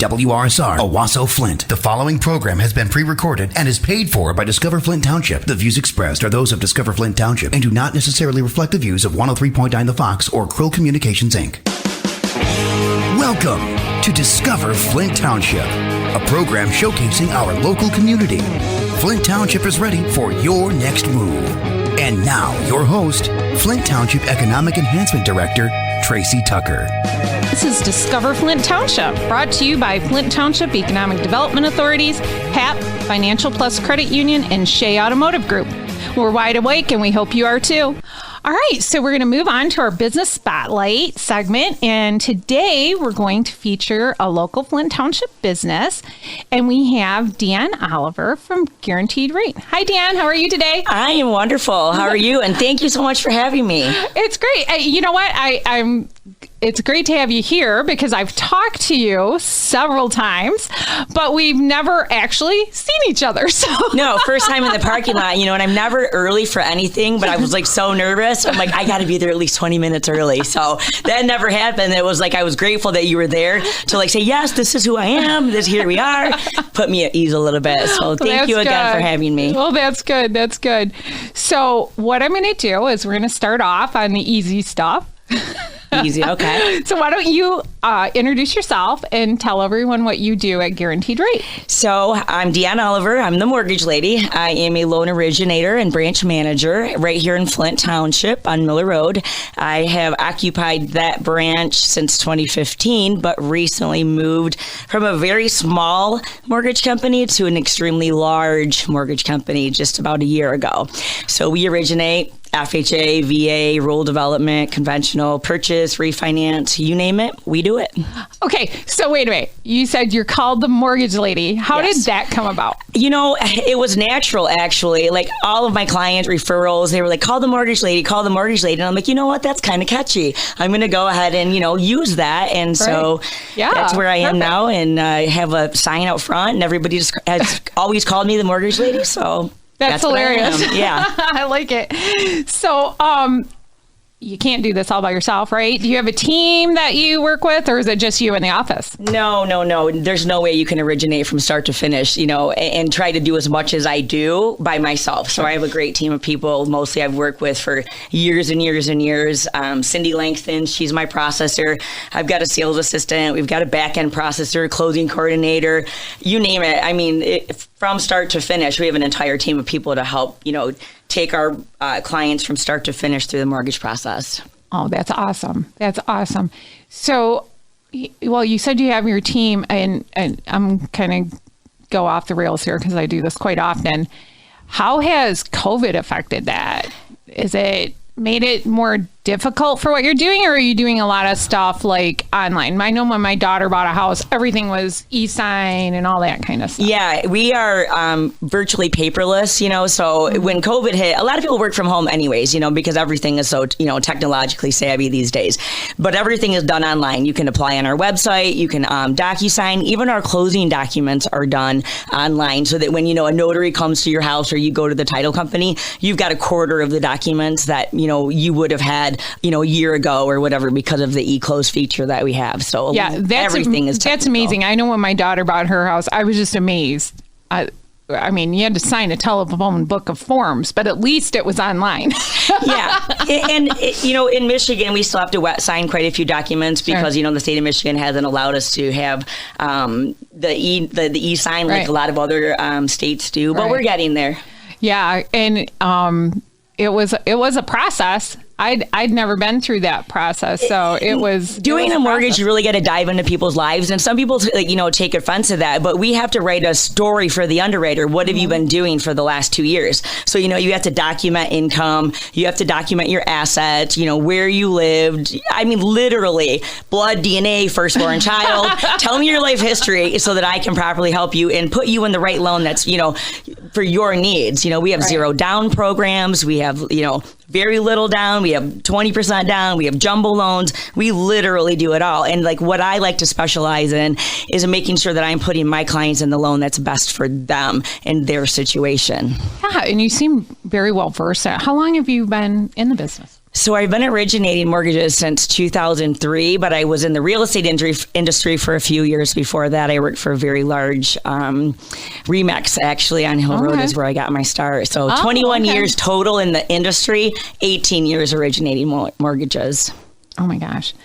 WRSR, Owasso, Flint. The following program has been pre-recorded and is paid for by Discover Flint Township. The views expressed are those of Discover Flint Township and do not necessarily reflect the views of 103.9 The Fox or Krill Communications, Inc. Welcome to Discover Flint Township, a program showcasing our local community. Flint Township is ready for your next move. And now, your host, Flint Township Economic Enhancement Director, Tracy Tucker. This is Discover Flint Township, brought to you by Flint Township Economic Development Authorities, HAP, Financial Plus Credit Union, and Shea Automotive Group. We're wide awake, and we hope you are too. All right, so we're going to move on to our Business Spotlight segment, and today we're going to feature a local Flint Township business, and we have Dione Oliver from Guaranteed Rate. Hi, Dione. How are you today? I am wonderful. How are you? And thank you so much for having me. It's great. You know what? It's great to have you here because I've talked to you several times, but we've never actually seen each other. So no, first time in the parking lot, and I'm never early for anything, but I was so nervous. I'm I got to be there at least 20 minutes early. So that never happened. It was I was grateful that you were there to say, yes, this is who I am. Here we are. Put me at ease a little bit. So thank you again for having me. Well, that's good. That's good. So what I'm going to do is we're going to start off on the easy stuff. Easy, okay. So why don't you introduce yourself and tell everyone what you do at Guaranteed Rate. So I'm Dione Oliver. I'm the mortgage lady. I am a loan originator and branch manager right here in Flint Township on Miller Road. I have occupied that branch since 2015, but recently moved from a very small mortgage company to an extremely large mortgage company just about a year ago. So we originate FHA, VA, rural development, conventional, purchase, refinance, you name it, we do it. Okay, so wait a minute. You said you're called the mortgage lady. How Yes. did that come about? It was natural, actually. All of my client referrals, they were call the mortgage lady, call the mortgage lady. And I'm you know what, that's kind of catchy. I'm going to go ahead and, use that. And so that's where I am now. And I have a sign out front and everybody just has always called me the mortgage lady. So That's hilarious. Yeah. I like it. So, you can't do this all by yourself, right? Do you have a team that you work with, or is it just you in the office? No. There's no way you can originate from start to finish, and try to do as much as I do by myself. So I have a great team of people. Mostly I've worked with for years and years and years. Cindy Langston, she's my processor. I've got a sales assistant. We've got a back-end processor, closing coordinator, you name it. From start to finish, we have an entire team of people to help, take our clients from start to finish through the mortgage process. Oh, that's awesome. That's awesome. So, well, you said you have your team, and I'm kind of go off the rails here because I do this quite often. How has COVID affected that? Is it made it more difficult for what you're doing, or are you doing a lot of stuff online? I know when my daughter bought a house, everything was e-sign and all that kind of stuff. Yeah, we are virtually paperless, so when COVID hit, a lot of people work from home anyways, because everything is so, technologically savvy these days. But everything is done online. You can apply on our website, you can DocuSign, even our closing documents are done online, so that when, a notary comes to your house or you go to the title company, you've got a quarter of the documents that, you would have had, a year ago or whatever because of the e-close feature that we have. So everything is technical. That's amazing. I know when my daughter bought her house, I was just amazed. You had to sign a telephone book of forms, but at least it was online. Yeah. And in Michigan, we still have to sign quite a few documents because, the state of Michigan hasn't allowed us to have the e-sign like a lot of other states do, but we're getting there. Yeah. And it was a process. I'd never been through that process, so it was doing a mortgage. You really got to dive into people's lives, and some people take offense to that. But we have to write a story for the underwriter. What have you been doing for the last 2 years? So you have to document income. You have to document your assets. Where you lived. Literally blood, DNA, firstborn child. Tell me your life history so that I can properly help you and put you in the right loan that's for your needs. We have zero down programs. We have very little down. We have 20% down. We have jumbo loans. We literally do it all. And what I like to specialize in is making sure that I'm putting my clients in the loan that's best for them and their situation. Yeah, and you seem very well versed. How long have you been in the business? So I've been originating mortgages since 2003, but I was in the real estate industry for a few years before that. I worked for a very large Remax, actually, on Hill Road is where I got my start. So 21 years total in the industry, 18 years originating mortgages. Oh my gosh.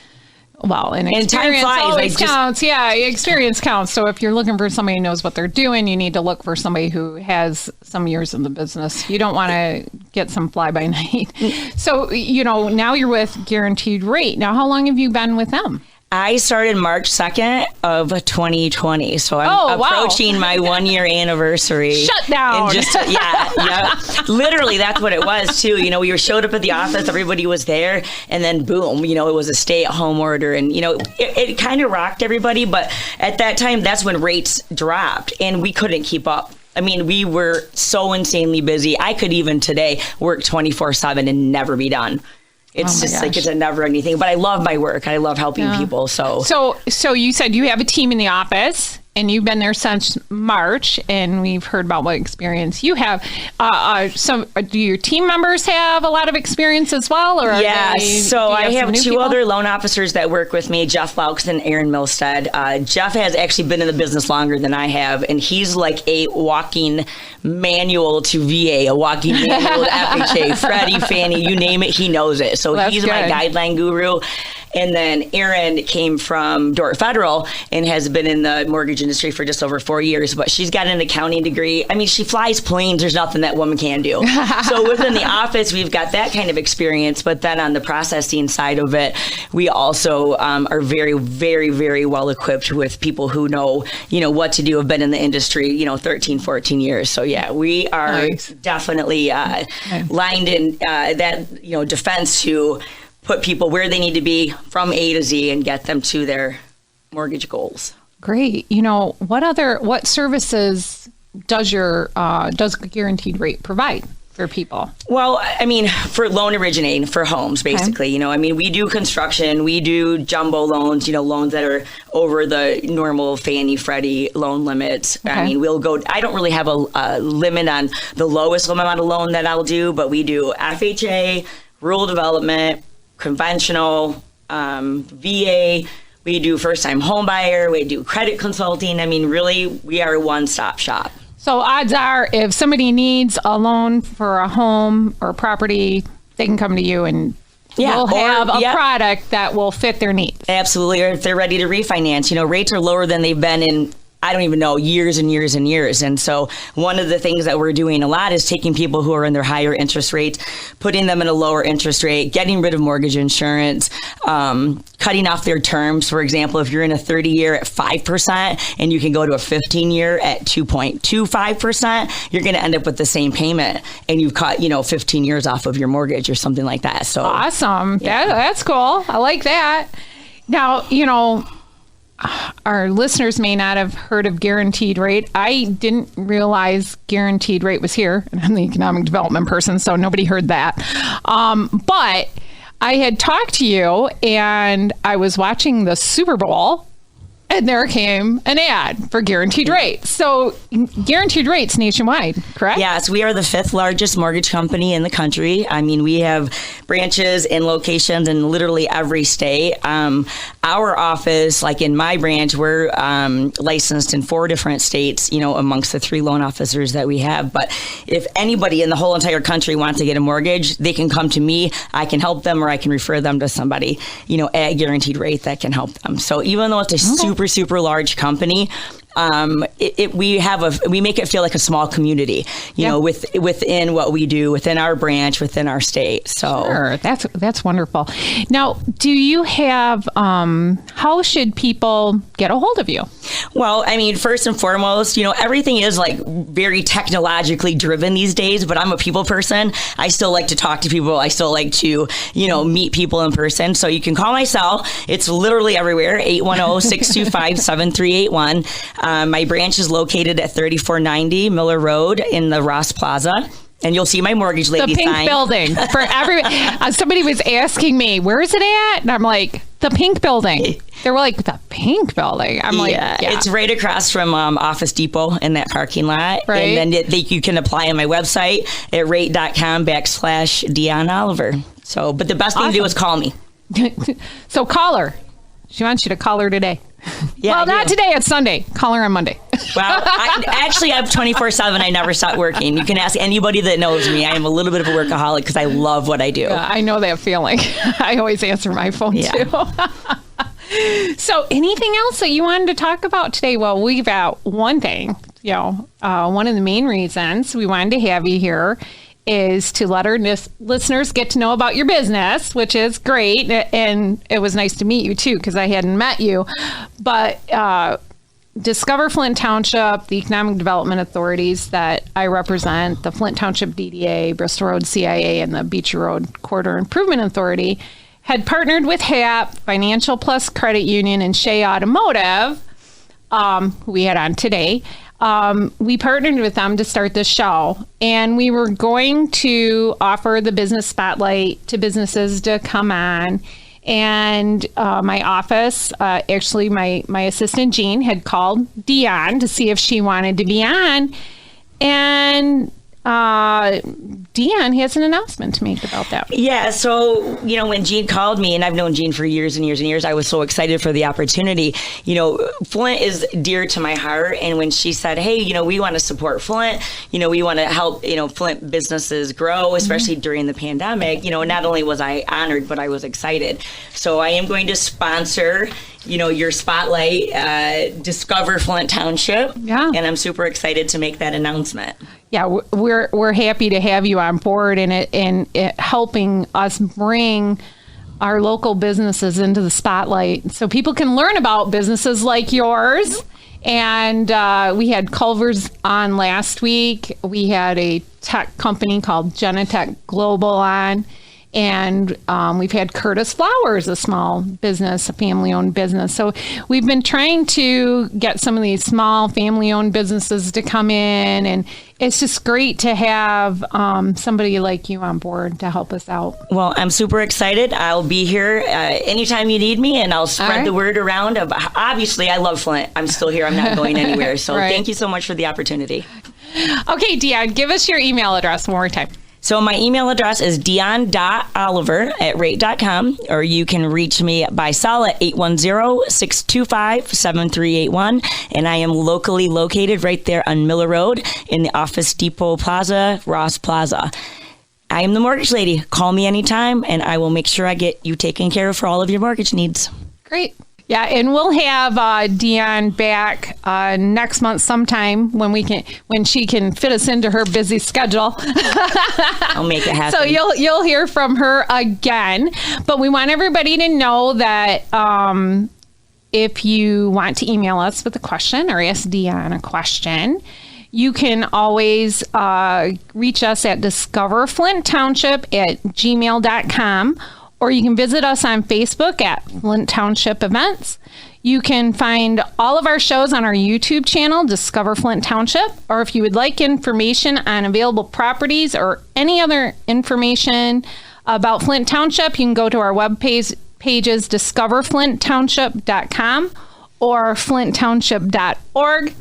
Well, and experience time flies. always counts. Yeah, experience counts. So if you're looking for somebody who knows what they're doing, you need to look for somebody who has some years in the business. You don't want to get some fly-by-night. So, now you're with Guaranteed Rate. Now, how long have you been with them? I started March 2nd of 2020. So I'm approaching my 1-year anniversary. Shut down. And yeah. Literally, that's what it was, too. We showed up at the office, everybody was there, and then boom, it was a stay-at-home order. And, it kind of rocked everybody. But at that time, that's when rates dropped, and we couldn't keep up. I mean, we were so insanely busy. I could even today work 24/7 and never be done. It's just like it's a never ending thing. But I love my work. I love helping people. So you said you have a team in the office, and you've been there since March, and we've heard about what experience you have. Do your team members have a lot of experience as well? Or so I have two other loan officers that work with me, Jeff Laux and Aaron Milstead. Jeff has actually been in the business longer than I have, and he's like a walking manual to VA, a walking manual to FHA, Freddie, Fannie, you name it, he knows it. So he's my guideline guru. And then Erin came from Dordt Federal and has been in the mortgage industry for just over 4 years, but she's got an accounting degree. I mean, she flies planes. There's nothing that woman can do. So within the office, we've got that kind of experience. But then on the processing side of it, we also are very, very, very well equipped with people who know, what to do, have been in the industry, 13, 14 years. So yeah, we are definitely lined in that, defense to put people where they need to be from A to Z and get them to their mortgage goals. Great. What services does Guaranteed Rate provide for people? Well, I mean, for loan originating for homes, basically, we do construction, we do jumbo loans, loans that are over the normal Fannie, Freddie loan limits. Okay. I mean, I don't really have a limit on the lowest amount of loan that I'll do, but we do FHA, rural development, conventional, VA, we do first-time home buyer, we do credit consulting. I mean, really, we are a one-stop shop. So odds are, if somebody needs a loan for a home or property, they can come to you and we'll have a product that will fit their needs. Absolutely, or if they're ready to refinance. Rates are lower than they've been in, I don't even know, years and years and years. And so one of the things that we're doing a lot is taking people who are in their higher interest rates, putting them in a lower interest rate, getting rid of mortgage insurance, cutting off their terms. For example, if you're in a 30-year at 5% and you can go to a 15-year at 2.25%, you're going to end up with the same payment, and you've cut, 15 years off of your mortgage or something like that. So awesome. Yeah, that's cool. I like that. Now, our listeners may not have heard of Guaranteed Rate. I didn't realize Guaranteed Rate was here, and I'm the economic development person, so nobody heard that. But I had talked to you, and I was watching the Super Bowl, and there came an ad for Guaranteed Rate. So Guaranteed Rate's nationwide, correct? Yes, we are the 5th largest mortgage company in the country. I mean, we have branches and locations in literally every state. Our office, like in my branch, we're licensed in 4 different states, amongst the 3 loan officers that we have. But if anybody in the whole entire country wants to get a mortgage, they can come to me. I can help them, or I can refer them to somebody, at Guaranteed Rate that can help them. So even though it's a super large company, we make it feel like a small community, within what we do, within our branch, within our state. So sure, that's wonderful. Now, do you have? How should people get a hold of you? Well, I mean, first and foremost, everything is like very technologically driven these days, but I'm a people person. I still like to talk to people. I still like to, meet people in person. So you can call my cell. It's literally everywhere, 810-625-7381. My branch is located at 3490 Miller Road in the Ross Plaza. And you'll see my mortgage lady sign. The pink building. For every, somebody was asking me, where is it at? And I'm like, the pink building. They were like, the pink building. I'm like, yeah. It's right across from Office Depot in that parking lot. Right. And then you can apply on my website at rate.com/Dione Oliver. So, but the best thing to do is call me. So call her. She wants you to call her today. Yeah, well, not today. It's Sunday. Call her on Monday. Well, I'm 24/7. I never stop working. You can ask anybody that knows me. I am a little bit of a workaholic because I love what I do. I know that feeling. I always answer my phone too. So anything else that you wanted to talk about today? Well, we've got one thing, one of the main reasons we wanted to have you here is to let our listeners get to know about your business, which is great. And it was nice to meet you too, because I hadn't met you. But Discover Flint Township, the economic development authorities that I represent, the Flint Township DDA, Bristol Road CIA, and the Beach Road Corridor Improvement Authority, had partnered with HAP, Financial Plus Credit Union, and Shea Automotive, who we had on today. We partnered with them to start this show, and we were going to offer the business spotlight to businesses to come on. And my office, actually my assistant Jean had called Dione to see if she wanted to be on. And Dione has an announcement to make about that. Yeah, so, when Jean called me, and I've known Jean for years and years and years, I was so excited for the opportunity. Flint is dear to my heart, and when she said, hey, we want to support Flint, we want to help, Flint businesses grow, especially during the pandemic, not only was I honored, but I was excited. So I am going to sponsor your spotlight, Discover Flint Township. Yeah. And I'm super excited to make that announcement. Yeah, we're happy to have you on board and it helping us bring our local businesses into the spotlight so people can learn about businesses like yours. And we had Culver's on last week. We had a tech company called Genetech Global on. And we've had Curtis Flowers, a small business, a family-owned business. So we've been trying to get some of these small family-owned businesses to come in. And it's just great to have somebody like you on board to help us out. Well, I'm super excited. I'll be here anytime you need me, and I'll spread the word around. Obviously, I love Flint. I'm still here. I'm not going anywhere. So Thank you so much for the opportunity. Okay, Dione, give us your email address one more time. So my email address is dione.oliver@rate.com, or you can reach me by cell at 810-625-7381. And I am locally located right there on Miller Road in the Office Depot Plaza, Ross Plaza. I am the mortgage lady. Call me anytime, and I will make sure I get you taken care of for all of your mortgage needs. Great. Yeah, and we'll have Dione back next month sometime when she can fit us into her busy schedule. I'll make it happen. So you'll hear from her again. But we want everybody to know that if you want to email us with a question or ask Dione a question, you can always reach us at discoverflinttownship@gmail.com. Or you can visit us on Facebook at Flint Township Events. You can find all of our shows on our YouTube channel, Discover Flint Township. Or if you would like information on available properties or any other information about Flint Township, you can go to our web pages, discoverflinttownship.com or flinttownship.org.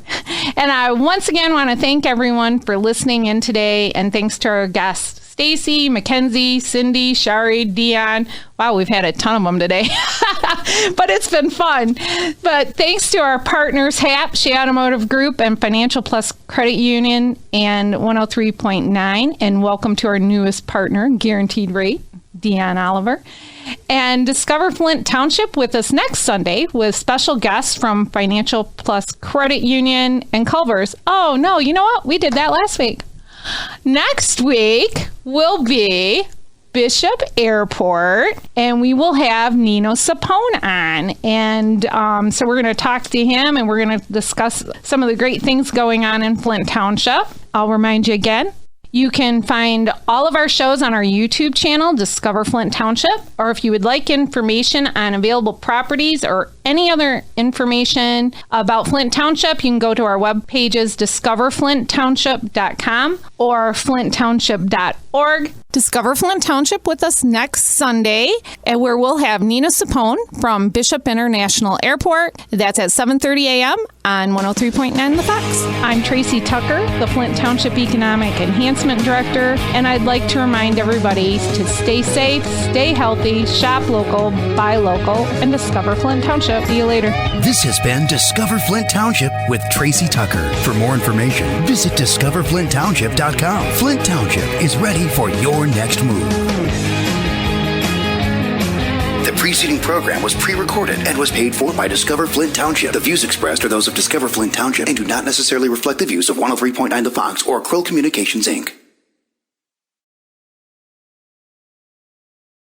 And I once again want to thank everyone for listening in today, and thanks to our guests, Stacy, Mackenzie, Cindy, Shari, Dione. Wow, we've had a ton of them today, but it's been fun. But thanks to our partners, HAP, Shea Automotive Group, and Financial Plus Credit Union, and 103.9. And welcome to our newest partner, Guaranteed Rate, Dione Oliver. And Discover Flint Township with us next Sunday with special guests from Financial Plus Credit Union and Culver's. Oh, no, you know what? We did that last week. Next week will be Bishop Airport, and we will have Nino Sapone on. And so we're going to talk to him, and we're going to discuss some of the great things going on in Flint Township. I'll remind you again, you can find all of our shows on our YouTube channel, Discover Flint Township. Or if you would like information on available properties or any other information about Flint Township, you can go to our web pages, discoverflinttownship.com or flinttownship.org. Discover Flint Township with us next Sunday, where we'll have Nina Sapone from Bishop International Airport. That's at 7:30 a.m. on 103.9 The Fox. I'm Tracy Tucker, the Flint Township Economic Enhancement Director, and I'd like to remind everybody to stay safe, stay healthy, shop local, buy local, and discover Flint Township. See you later. This has been Discover Flint Township with Tracy Tucker. For more information, visit discoverflinttownship.com. Flint Township is ready for your next move. The preceding program was pre-recorded and was paid for by Discover Flint Township. The views expressed are those of Discover Flint Township and do not necessarily reflect the views of 103.9 The Fox or Krill Communications, Inc.